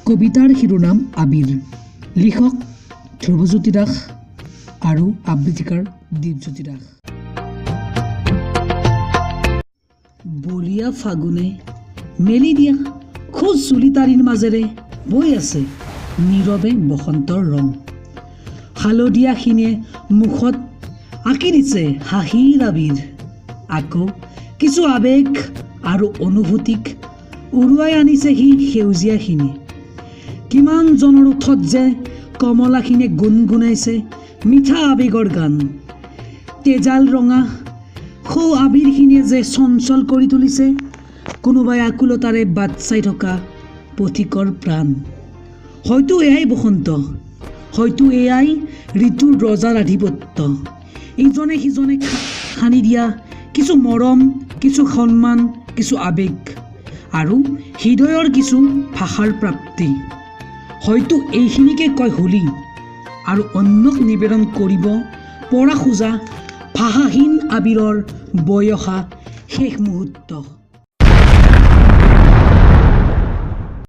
কবিতাৰ শিৰোনাম আবিৰ, লিখক ধ্ৰুৱজ্যোতি দাস আৰু আবৃত্তিকাৰ দীপজ্যোতি দাস। বলিয়া ফাগুনে মেলি দিয়া খোজ চুলিতাৰিৰ মাজেৰে বৈ আছে নীৰৱে বসন্তৰ ৰং। হালধীয়া শিনে মুখত আঁকি দিছে হাঁহিৰ আবিৰ। আকৌ কিছু আৱেগ আৰু অনুভূতিক উৰুৱাই আনিছে সি সেউজীয়া শিনে। কিমান জনৰ ওঠত যে কমলাখিনে গুণগুণাইছে মিঠা আৱেগৰ গান। তেজাল ৰঙা সৌ আবিৰখিনিয়ে যে চঞ্চল কৰি তুলিছে কোনোবাই আকুলতাৰে বাট চাই থকা পথিকৰ প্ৰাণ। হয়তো এয়াই বসন্ত, হয়তো এয়াই ঋতুৰ ৰজাৰ আধিপত্য। ইজনে সিজনে সানি দিয়া কিছু মৰম, কিছু সন্মান, কিছু আৱেগ আৰু হৃদয়ৰ কিছু ভাষাৰ প্ৰাপ্তি। হয়তো এইখিনিকে কয় হোলী আৰু অন্যক নিবেদন কৰিব পৰা খোজা ভাষাহীন আবিৰৰ বৈ অহা শেষ মুহূৰ্ত।